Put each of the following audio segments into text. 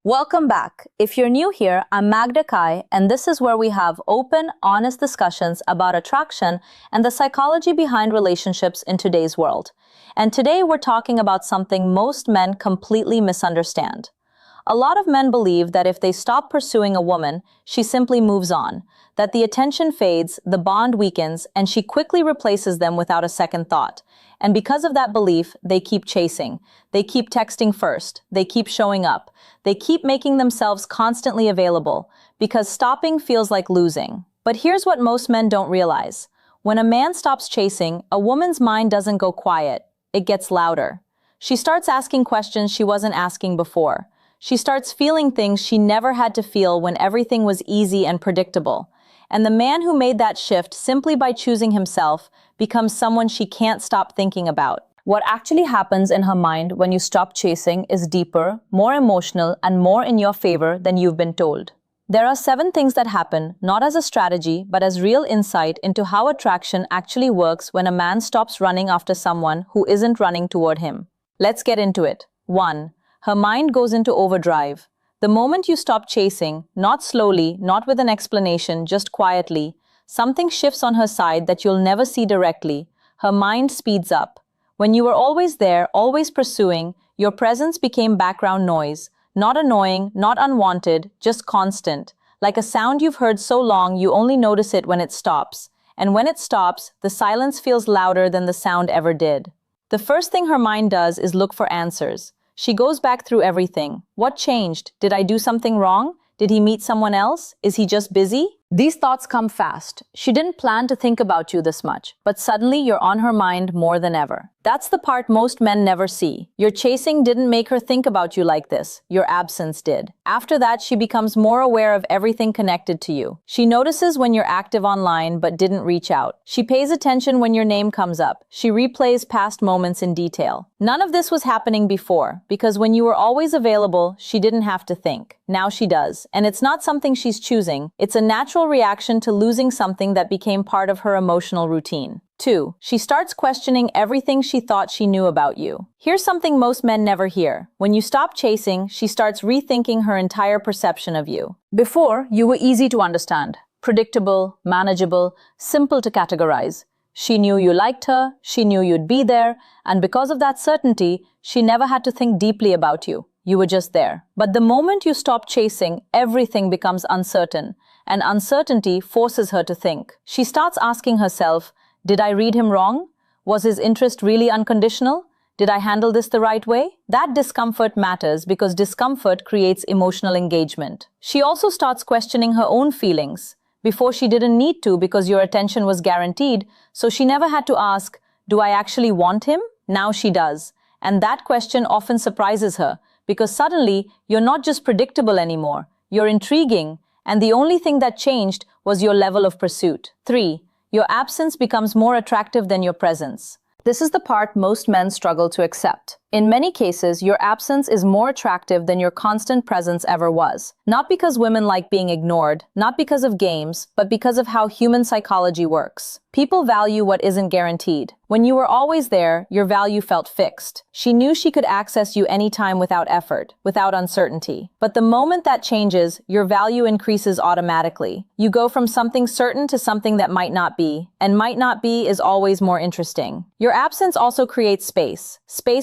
Welcome back. If you're new here, I'm Magda Kai, and this is where we have open, honest discussions about attraction and the psychology behind relationships in today's world. And today we're talking about something most men completely misunderstand. A lot of men believe that if they stop pursuing a woman, she simply moves on, that the attention fades, the bond weakens, and she quickly replaces them without a second thought. And because of that belief, they keep chasing. They keep texting first. They keep showing up. They keep making themselves constantly available because stopping feels like losing. But here's what most men don't realize. When a man stops chasing, a woman's mind doesn't go quiet. It gets louder. She starts asking questions she wasn't asking before. She starts feeling things she never had to feel when everything was easy and predictable. And the man who made that shift simply by choosing himself becomes someone she can't stop thinking about. What actually happens in her mind when you stop chasing is deeper, more emotional, and more in your favor than you've been told. There are 7 things that happen, not as a strategy, but as real insight into how attraction actually works when a man stops running after someone who isn't running toward him. Let's get into it. 1. Her mind goes into overdrive. The moment you stop chasing, not slowly, not with an explanation, just quietly, something shifts on her side that you'll never see directly. Her mind speeds up. When you were always there, always pursuing, your presence became background noise. Not annoying, not unwanted, just constant. Like a sound you've heard so long you only notice it when it stops. And when it stops, the silence feels louder than the sound ever did. The first thing her mind does is look for answers. She goes back through everything. What changed? Did I do something wrong? Did he meet someone else? Is he just busy? These thoughts come fast. She didn't plan to think about you this much, but suddenly you're on her mind more than ever. That's the part most men never see. Your chasing didn't make her think about you like this. Your absence did. After that, she becomes more aware of everything connected to you. She notices when you're active online but didn't reach out. She pays attention when your name comes up. She replays past moments in detail. None of this was happening before, because when you were always available, she didn't have to think. Now she does. And it's not something she's choosing. It's a natural reaction to losing something that became part of her emotional routine. 2. She starts questioning everything she thought she knew about you. Here's something most men never hear. When you stop chasing, she starts rethinking her entire perception of you. Before, you were easy to understand, predictable, manageable, simple to categorize. She knew you liked her, she knew you'd be there, and because of that certainty, she never had to think deeply about you. You were just there. But the moment you stop chasing, everything becomes uncertain, and uncertainty forces her to think. She starts asking herself, did I read him wrong? Was his interest really unconditional? Did I handle this the right way? That discomfort matters because discomfort creates emotional engagement. She also starts questioning her own feelings. Before she didn't need to because your attention was guaranteed, so she never had to ask, do I actually want him? Now she does. And that question often surprises her because suddenly you're not just predictable anymore, you're intriguing, and the only thing that changed was your level of pursuit. 3. Your absence becomes more attractive than your presence. This is the part most men struggle to accept. In many cases, your absence is more attractive than your constant presence ever was. Not because women like being ignored, not because of games, but because of how human psychology works. People value what isn't guaranteed. When you were always there, your value felt fixed. She knew she could access you anytime without effort, without uncertainty. But the moment that changes, your value increases automatically. You go from something certain to something that might not be, and might not be is always more interesting. Your absence also creates space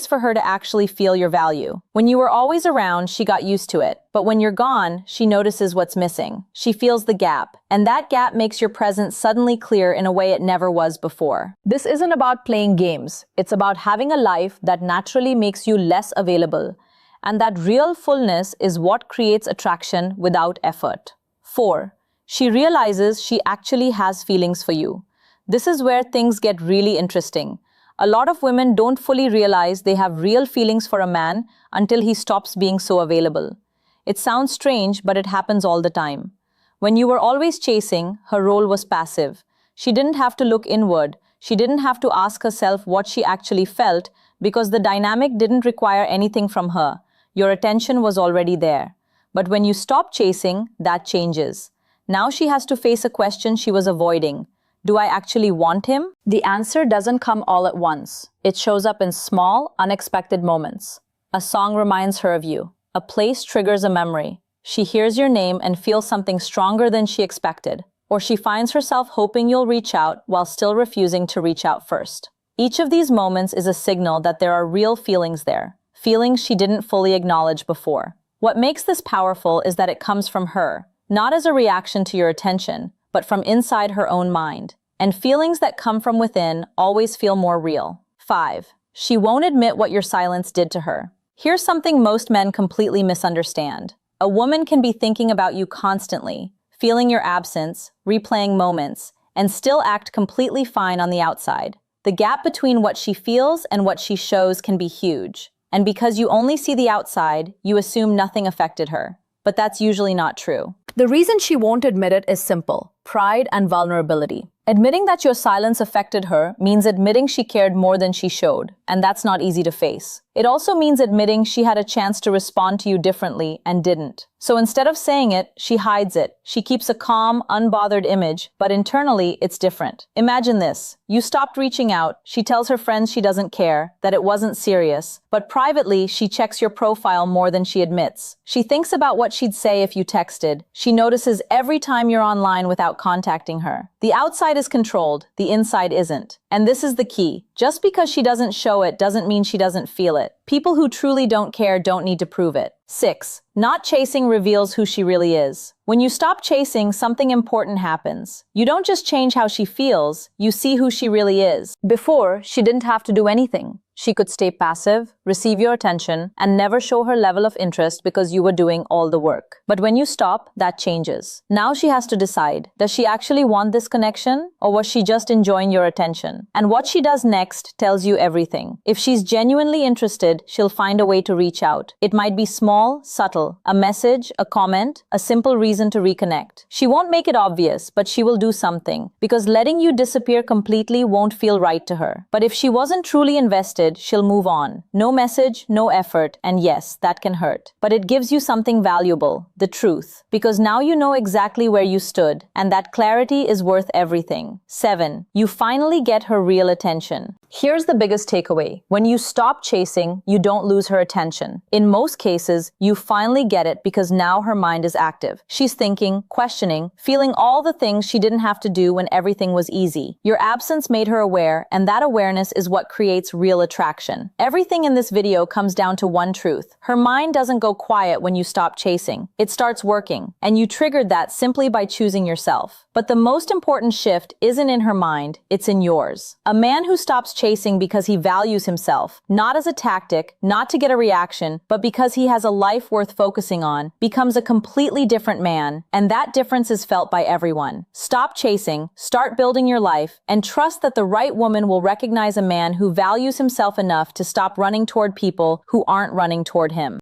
for her to actually feel your value. When you were always around, she got used to it. But when you're gone, she notices what's missing. She feels the gap, and that gap makes your presence suddenly clear in a way it never was before. This isn't about playing games. It's about having a life that naturally makes you less available. And that real fullness is what creates attraction without effort. 4. She realizes she actually has feelings for you. This is where things get really interesting. A lot of women don't fully realize they have real feelings for a man until he stops being so available. It sounds strange, but it happens all the time. When you were always chasing, her role was passive. She didn't have to look inward. She didn't have to ask herself what she actually felt because the dynamic didn't require anything from her. Your attention was already there. But when you stop chasing, that changes. Now she has to face a question she was avoiding. Do I actually want him? The answer doesn't come all at once. It shows up in small, unexpected moments. A song reminds her of you. A place triggers a memory. She hears your name and feels something stronger than she expected. Or she finds herself hoping you'll reach out while still refusing to reach out first. Each of these moments is a signal that there are real feelings there, feelings she didn't fully acknowledge before. What makes this powerful is that it comes from her, not as a reaction to your attention, but from inside her own mind. And feelings that come from within always feel more real. 5. She won't admit what your silence did to her. Here's something most men completely misunderstand. A woman can be thinking about you constantly, feeling your absence, replaying moments, and still act completely fine on the outside. The gap between what she feels and what she shows can be huge. And because you only see the outside, you assume nothing affected her. But that's usually not true. The reason she won't admit it is simple: pride and vulnerability. Admitting that your silence affected her means admitting she cared more than she showed, and that's not easy to face. It also means admitting she had a chance to respond to you differently and didn't. So instead of saying it, she hides it. She keeps a calm, unbothered image, but internally, it's different. Imagine this. You stopped reaching out, she tells her friends she doesn't care, that it wasn't serious, but privately, she checks your profile more than she admits. She thinks about what she'd say if you texted. She notices every time you're online without contacting her. The outside is controlled, the inside isn't. And this is the key. Just because she doesn't show it doesn't mean she doesn't feel it. People who truly don't care don't need to prove it. 6. Not chasing reveals who she really is. When you stop chasing, something important happens. You don't just change how she feels, you see who she really is. Before, she didn't have to do anything. She could stay passive, receive your attention, and never show her level of interest because you were doing all the work. But when you stop, that changes. Now she has to decide, does she actually want this connection, or was she just enjoying your attention? And what she does next tells you everything. If she's genuinely interested, she'll find a way to reach out. It might be small, subtle, a message, a comment, a simple reason to reconnect. She won't make it obvious, but she will do something, because letting you disappear completely won't feel right to her. But if she wasn't truly invested, she'll move on. No message, no effort, and yes, that can hurt. But it gives you something valuable, the truth, because now you know exactly where you stood, and that clarity is worth everything. 7. You finally get her real attention. Here's the biggest takeaway. When you stop chasing, you don't lose her attention. In most cases, you finally get it because now her mind is active. She's thinking, questioning, feeling all the things she didn't have to do when everything was easy. Your absence made her aware, and that awareness is what creates real attraction. Everything in this video comes down to one truth. Her mind doesn't go quiet when you stop chasing. It starts working, and you triggered that simply by choosing yourself. But the most important shift isn't in her mind, it's in yours. A man who stops chasing because he values himself, not as a tactic, not to get a reaction, but because he has a life worth focusing on, becomes a completely different man, and that difference is felt by everyone. Stop chasing, start building your life, and trust that the right woman will recognize a man who values himself enough to stop running toward people who aren't running toward him.